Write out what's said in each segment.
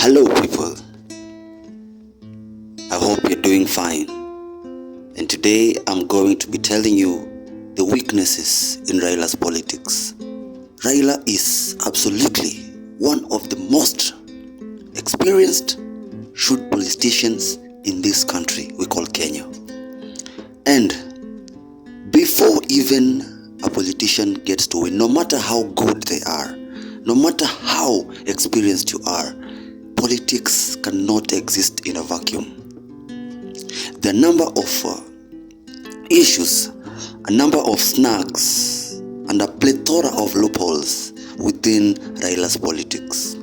Hello people, I hope you're doing fine, and today I'm going to be telling you the weaknesses in Raila's politics. Raila is absolutely one of the most experienced shrewd politicians in this country we call Kenya. And before even a politician gets to win, no matter how good they are, no matter how experienced you are, politics cannot exist in a vacuum. The number of issues, a number of snags, and a plethora of loopholes within Raila's politics.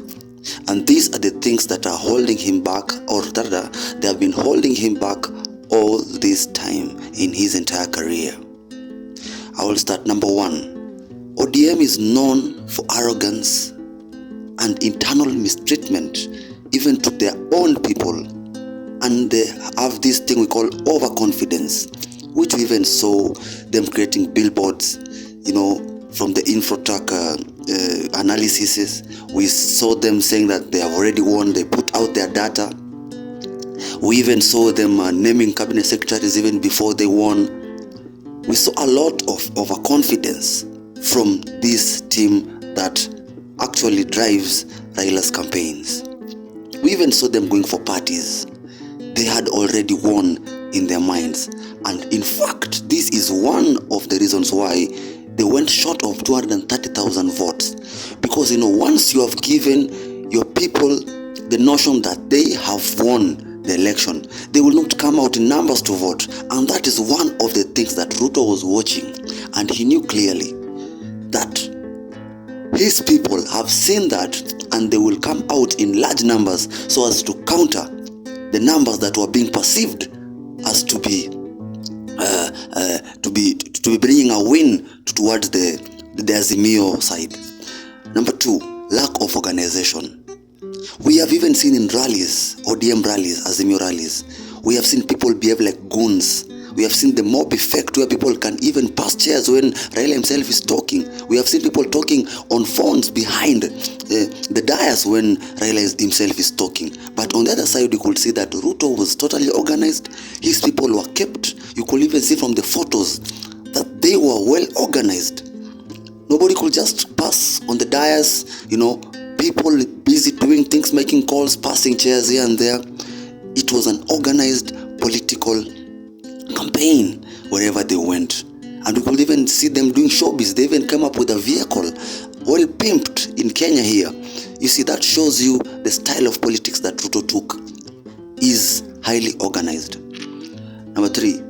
And these are the things that are holding him back, or rather, they have been holding him back all this time in his entire career. I will start. Number one, ODM is known for arrogance and internal mistreatment, even to their own people, and they have this thing we call overconfidence, which we even saw them creating billboards, from the Infotech analysis. We saw them saying that they have already won. They put out their data. We even saw them naming cabinet secretaries even before they won. We saw a lot of overconfidence from this team that actually drives Raila's campaigns. We even saw them going for parties. They had already won in their minds. And in fact, this is one of the reasons why they went short of 230,000 votes. Because, once you have given your people the notion that they have won the election, they will not come out in numbers to vote. And that is one of the things that Ruto was watching. And he knew clearly that his people have seen that, and they will come out in large numbers so as to counter the numbers that were being perceived as to be bringing a win towards the Azimio side. Number two, lack of organization. We have even seen in rallies, ODM rallies, Azimio rallies, we have seen people behave like goons. We have seen the mob effect where people can even pass chairs when Raila himself is talking. We have seen people talking on phones behind the dais when Raila himself is talking. But on the other side, you could see that Ruto was totally organized. His people were kept. You could even see from the photos that they were well organized. Nobody could just pass on the dais, people busy doing things, making calls, passing chairs here and there. It was an organized political campaign wherever they went. And we could even see them doing showbiz. They even came up with a vehicle, well pimped in Kenya here. You see, that shows you the style of politics that Ruto took is highly organized. Number three,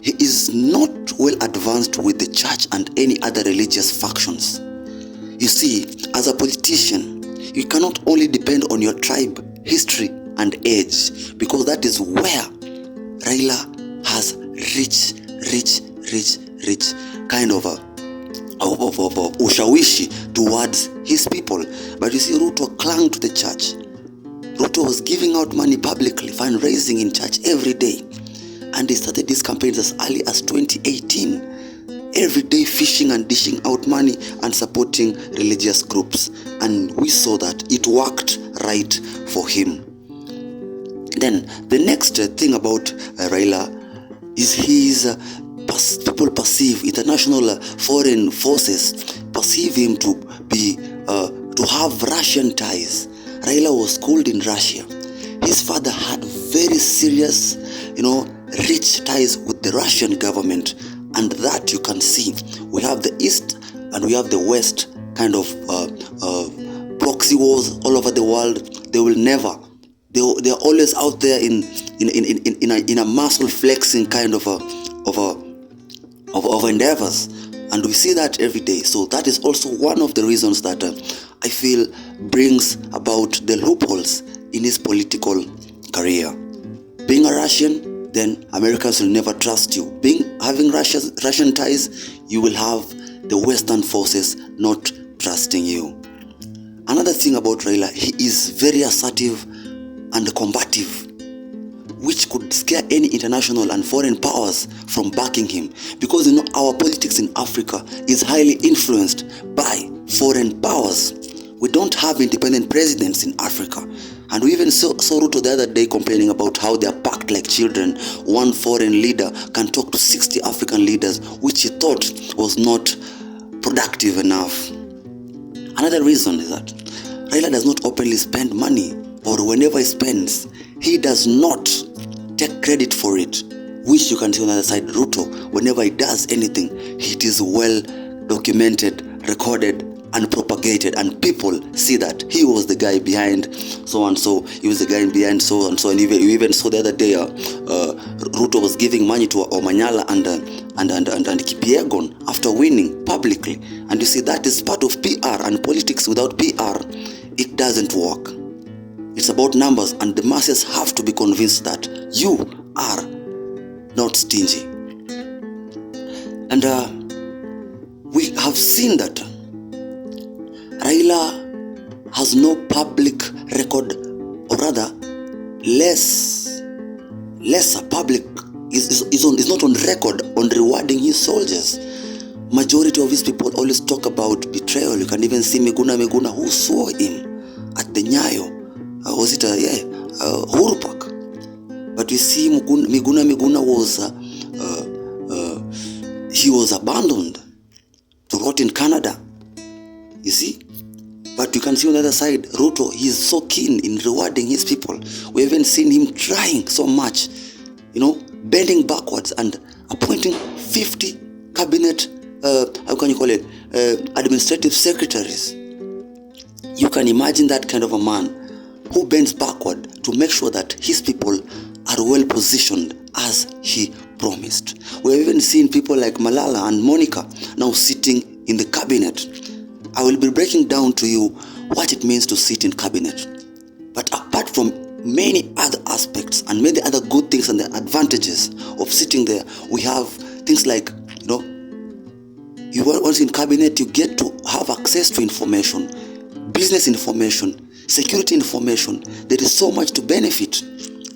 he is not well advanced with the church and any other religious factions. You see, as a politician, you cannot only depend on your tribe, history, and age, because that is where Raila has rich kind of ushawishi towards his people. But you see, Ruto clung to the church. Ruto was giving out money publicly, fundraising in church every day. And he started these campaigns as early as 2018. Every day fishing and dishing out money and supporting religious groups. And we saw that it worked right for him. Then the next thing about Raila is people perceive, international foreign forces perceive him to be to have Russian ties. Raila was schooled in Russia. His father had very serious, rich ties with the Russian government, and that you can see. We have the East and we have the West kind of proxy wars all over the world. They will never. They're always out there in a muscle flexing kind of endeavors, and we see that every day. So that is also one of the reasons that I feel brings about the loopholes in his political career. Being a Russian, then Americans will never trust you. Having Russian ties, you will have the Western forces not trusting you. Another thing about Raila, he is very assertive and combative, which could scare any international and foreign powers from backing him, because our politics in Africa is highly influenced by foreign powers. We don't have independent presidents in Africa. And we even saw Ruto the other day complaining about how they are packed like children. One foreign leader can talk to 60 African leaders, which he thought was not productive enough. Another reason is that Raila does not openly spend money, or whenever he spends, he does not take credit for it, which you can see on the other side. Ruto, whenever he does anything, it is well documented, recorded, and propagated, and people see that he was the guy behind so and so, he was the guy behind so and so. And you even saw the other day Ruto was giving money to Omanyala and Kipiegon after winning publicly. And you see, that is part of PR, and politics without PR, it doesn't work. It's about numbers, and the masses have to be convinced that you are not stingy. And we have seen that Raila has no public record, or rather lesser public is not on record on rewarding his soldiers. Majority of his people always talk about betrayal. You can even see Miguna who saw him at the Nyayo. Was it Uhuru Park? But we see Miguna was he was abandoned to rot in Canada. You see? But you can see on the other side, Ruto, he is so keen in rewarding his people. We haven't seen him trying so much, bending backwards and appointing 50 cabinet, administrative secretaries. You can imagine that kind of a man who bends backward to make sure that his people are well positioned as he promised. We have even seen people like Malala and Monica now sitting in the cabinet. I will be breaking down to you what it means to sit in cabinet. But apart from many other aspects and many other good things and the advantages of sitting there, we have things like, once in cabinet, you get to have access to information, business information, security information. There is so much to benefit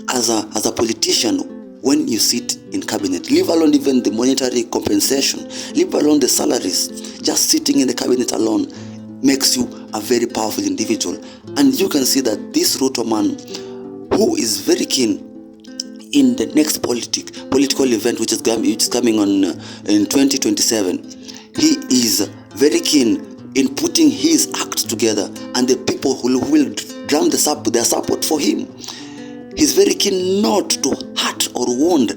as a politician when you sit in cabinet. Leave alone even the monetary compensation, leave alone the salaries. Just sitting in the cabinet alone makes you a very powerful individual. And you can see that this Ruto man, who is very keen in the next political event which is coming on in 2027, he is very keen in putting his act together, and the people who will drum their support for him. He's very keen not to hurt or wound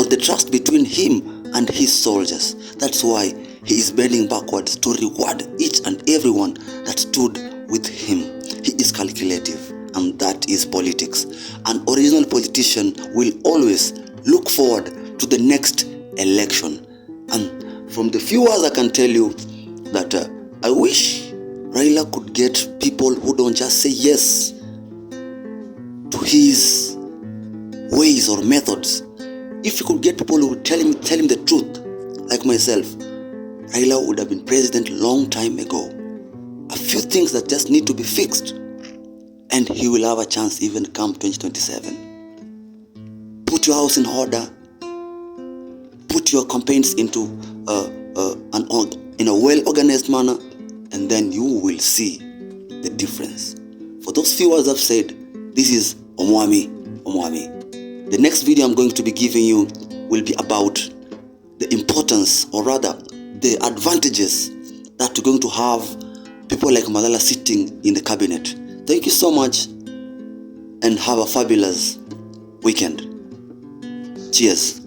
the trust between him and his soldiers. That's why he is bending backwards to reward each and everyone that stood with him. He is calculative, and that is politics. An original politician will always look forward to the next election. And from the few words I can tell you that I wish Raila could get people who don't just say yes to his ways or methods. If he could get people who would tell him the truth, like myself, Raila would have been president long time ago. A few things that just need to be fixed, and he will have a chance even come 2027. Put your house in order. Put your campaigns into in a well-organized manner, and then you will see the difference. For those few words I've said, this is Omwami. The next video I'm going to be giving you will be about the importance, or rather the advantages that you're going to have people like Malala sitting in the cabinet. Thank you so much, and have a fabulous weekend. Cheers.